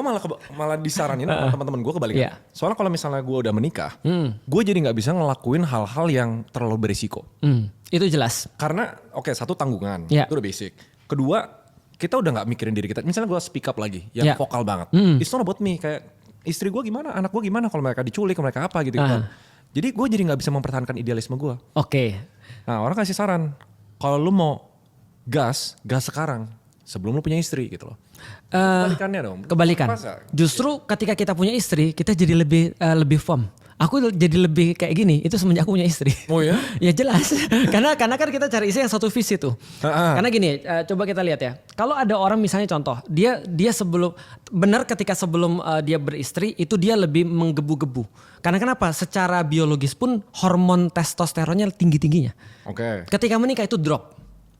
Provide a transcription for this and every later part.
Gue malah disaranin sama teman-teman gue kebalikan. Iya. Soalnya kalau misalnya gue udah menikah, gue jadi nggak bisa ngelakuin hal-hal yang terlalu berisiko. Itu jelas. Karena satu tanggungan, Iya. itu udah basic. Kedua, kita udah nggak mikirin diri kita. Misalnya gue speak up lagi, yang Iya. vokal banget. It's not about me, kayak istri gue gimana, anak gue gimana, kalau mereka diculik, kalau mereka apa gitu. Jadi gue jadi nggak bisa mempertahankan idealisme gue. Oke. Nah orang kasih saran, kalau lu mau gas sekarang sebelum lu punya istri gitu loh. Kebalikannya dong. Kebalikan. Masa? Justru ketika kita punya istri, kita jadi lebih firm. Aku jadi lebih kayak gini, itu semenjak aku punya istri. Oh ya? Ya jelas, karena kan kita cari istri yang satu visi tuh. Karena gini, coba kita lihat ya. Kalau ada orang misalnya contoh, dia ketika sebelum dia beristri itu dia lebih menggebu-gebu. Karena kenapa? Secara biologis pun hormon testosteronnya tinggi-tingginya. Oke. Ketika menikah itu drop.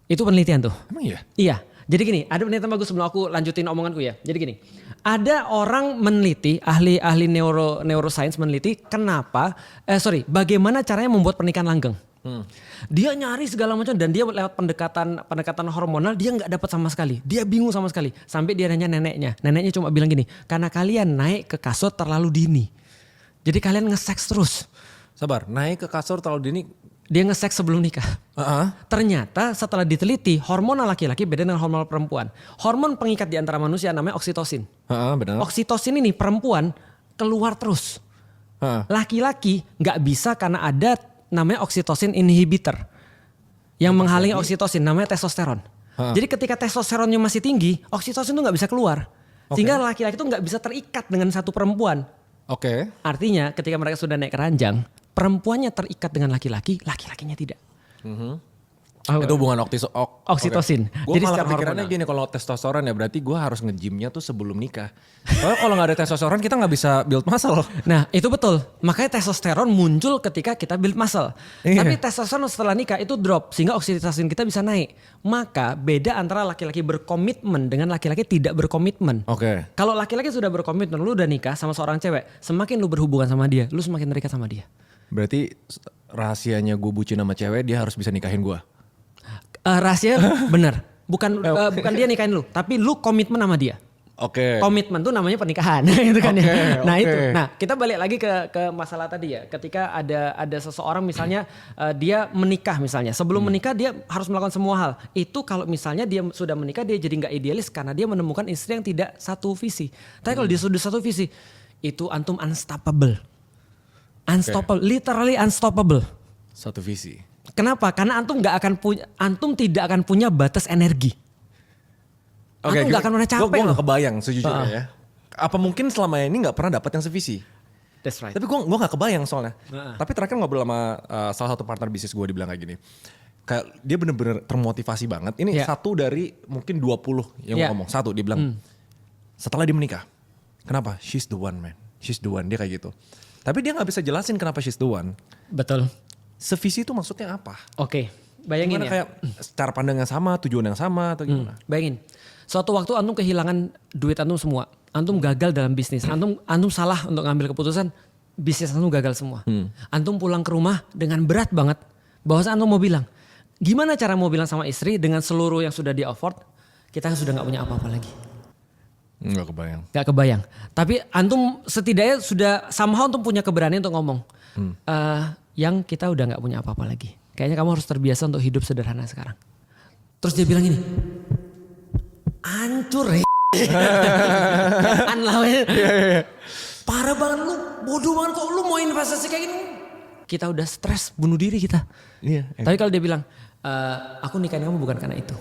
Itu penelitian tuh. Emang iya? Iya. Jadi gini, ada penelitian bagus sebelum aku lanjutin omonganku ya. Jadi gini, ada orang meneliti, ahli neuroscience meneliti bagaimana caranya membuat pernikahan langgeng. Dia nyari segala macam dan dia lewat pendekatan hormonal dia nggak dapat sama sekali. Dia bingung sama sekali. Sampai dia nanya neneknya. Neneknya cuma bilang gini, karena kalian naik ke kasur terlalu dini. Jadi kalian nge-seks terus. Sabar, naik ke kasur terlalu dini. Dia nge-seks sebelum nikah. Ternyata setelah diteliti hormon laki-laki beda dengan hormon perempuan. Hormon pengikat di antara manusia namanya oksitosin. Benar. Oksitosin ini perempuan keluar terus. Laki-laki nggak bisa karena ada namanya oksitosin inhibitor. Yang menghalangi oksitosin namanya testosteron. Jadi ketika testosteronnya masih tinggi, oksitosin itu nggak bisa keluar. Sehingga laki-laki itu nggak bisa terikat dengan satu perempuan. Oke. Artinya ketika mereka sudah naik ke ranjang, perempuannya terikat dengan laki-laki, laki-lakinya tidak. Itu hubungan Oksitosin. Gue Jadi malah secara pikirannya hormonal. gini, kalau testosteron ya berarti gue harus nge-gymnya tuh sebelum nikah. Soalnya kalau gak ada testosteron kita gak bisa build muscle. Nah itu betul, makanya testosteron muncul ketika kita build muscle. Iya. Tapi testosteron setelah nikah itu drop sehingga oksitosin kita bisa naik. Maka beda antara laki-laki berkomitmen dengan laki-laki tidak berkomitmen. Oke. Kalau laki-laki sudah berkomitmen, lu udah nikah sama seorang cewek, semakin lu berhubungan sama dia, lu semakin terikat sama dia. Berarti rahasianya gue bucin sama cewek, dia harus bisa nikahin gue. Rahasia benar, bukan dia nikahin lu, tapi lu komitmen sama dia. Oke. Komitmen tuh namanya pernikahan, gitu kan ya. Nah oke. itu, nah kita balik lagi ke masalah tadi ya. Ketika ada seseorang misalnya dia menikah misalnya, sebelum menikah dia harus melakukan semua hal. Itu kalau misalnya dia sudah menikah dia jadi nggak idealis karena dia menemukan istri yang tidak satu visi. Tapi kalau dia sudah satu visi, itu antum unstoppable, literally unstoppable. Satu visi. Kenapa? Karena antum tidak akan punya batas energi. Antum nggak akan pernah capek. Gue loh. gak kebayang sejujurnya ya. Apa mungkin selama ini gak pernah dapat yang sevisi? That's right. Tapi gue gak kebayang soalnya. Tapi terakhir ngobrol sama salah satu partner bisnis gue, dibilang kayak gini. Kayak dia bener-bener termotivasi banget. Ini satu dari mungkin 20 yang ngomong. Satu dia bilang setelah dia menikah. Kenapa? She's the one, man. She's the one. Dia kayak gitu. Tapi dia gak bisa jelasin kenapa she's the one. Betul. Sevisi itu maksudnya apa? Oke, bayangin Gimana, ya. kayak cara pandang yang sama, tujuan yang sama atau gimana? Bayangin, suatu waktu antum kehilangan duit antum semua. Antum gagal dalam bisnis. Antum salah untuk ngambil keputusan, bisnis antum gagal semua. Antum pulang ke rumah dengan berat banget. Bahwa antum mau bilang, gimana cara mau bilang sama istri dengan seluruh yang sudah di afford, kita sudah gak punya apa-apa lagi. Gak kebayang. Gak kebayang. Tapi antum setidaknya sudah somehow antum punya keberanian untuk ngomong. Yang kita udah gak punya apa-apa lagi. Kayaknya kamu harus terbiasa untuk hidup sederhana sekarang. Terus dia bilang gini, hancur ya. Parah banget lu, bodoh banget kok lu mau investasi kayak gini. Kita udah stres, bunuh diri kita. Iya. Tapi kalau dia bilang, aku nikahin kamu bukan karena itu.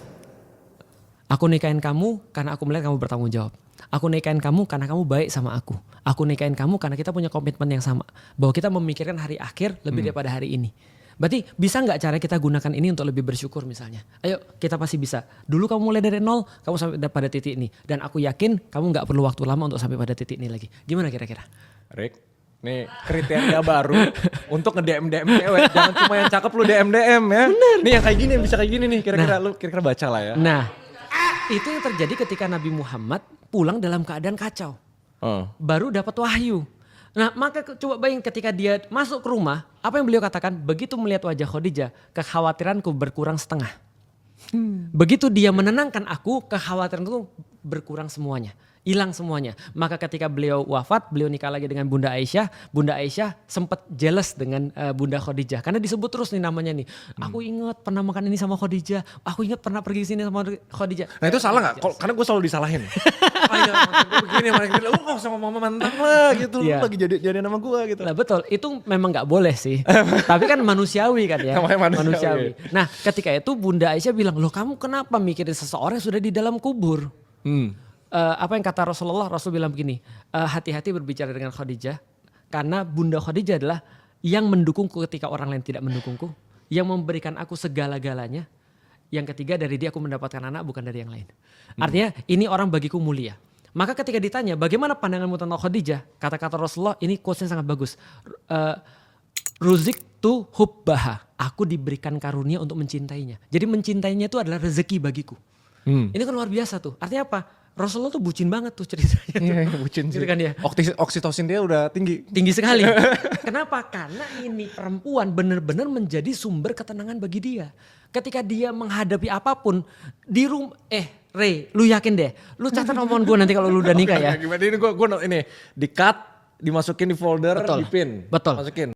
Aku nikahin kamu karena aku melihat kamu bertanggung jawab. Aku nikahin kamu karena kamu baik sama aku. Aku nikahin kamu karena kita punya komitmen yang sama. Bahwa kita memikirkan hari akhir lebih daripada hari ini. Berarti bisa gak cara kita gunakan ini untuk lebih bersyukur misalnya? Ayo kita pasti bisa. Dulu kamu mulai dari nol, kamu sampai pada titik ini. Dan aku yakin kamu gak perlu waktu lama untuk sampai pada titik ini lagi. Gimana kira-kira? Rick, nih kriteria baru untuk nge-DM cewek. Jangan cuma yang cakep lu DM ya. Bener. Nih yang kayak gini, bisa kayak gini nih. Kira-kira lu kira-kira baca lah ya. Nah, itu yang terjadi ketika Nabi Muhammad pulang dalam keadaan kacau. Baru dapat wahyu. Nah maka coba bayangin ketika dia masuk ke rumah, apa yang beliau katakan? Begitu melihat wajah Khadijah, kekhawatiranku berkurang setengah. Begitu dia menenangkan aku, kekhawatiranku berkurang semuanya. hilang semuanya. Maka ketika beliau wafat, beliau nikah lagi dengan Bunda Aisyah sempat jealous dengan Bunda Khadijah. Karena disebut terus nih namanya nih. Aku ingat pernah makan ini sama Khadijah, aku ingat pernah pergi sini sama Khadijah. Nah itu salah gak? Karena gue selalu disalahin. Begini, lu kok sama mama mantan lah gitu, lu lagi jadi nama gue gitu. Nah betul, itu memang gak boleh sih. Tapi kan manusiawi kan ya. Manusiawi. Nah ketika itu Bunda Aisyah bilang, loh kamu kenapa mikirin seseorang yang sudah di dalam kubur? Apa yang kata Rasulullah? Rasul bilang begini, hati-hati berbicara dengan Khadijah karena Bunda Khadijah adalah yang mendukungku ketika orang lain tidak mendukungku, yang memberikan aku segala-galanya. Yang ketiga, dari dia aku mendapatkan anak bukan dari yang lain. Artinya ini orang bagiku mulia. Maka ketika ditanya bagaimana pandanganmu tentang Khadijah, kata-kata Rasulullah ini quotes-nya sangat bagus. Ruzik tu hubbaha, aku diberikan karunia untuk mencintainya. Jadi mencintainya itu adalah rezeki bagiku. Ini kan luar biasa tuh. Artinya apa? Rasulullah tuh bucin banget tuh ceritanya. Iya, bucin sih. Gitu kan ya. Oksitosin dia udah tinggi. Tinggi sekali. Kenapa? Karena ini perempuan benar-benar menjadi sumber ketenangan bagi dia. Ketika dia menghadapi apapun di rumah, Ray, lu yakin deh, lu catat omongan gue nanti kalau lu udah nikah ya. Gimana ini gue ini di cut, dimasukin di folder, di pin. Betul. Masukin.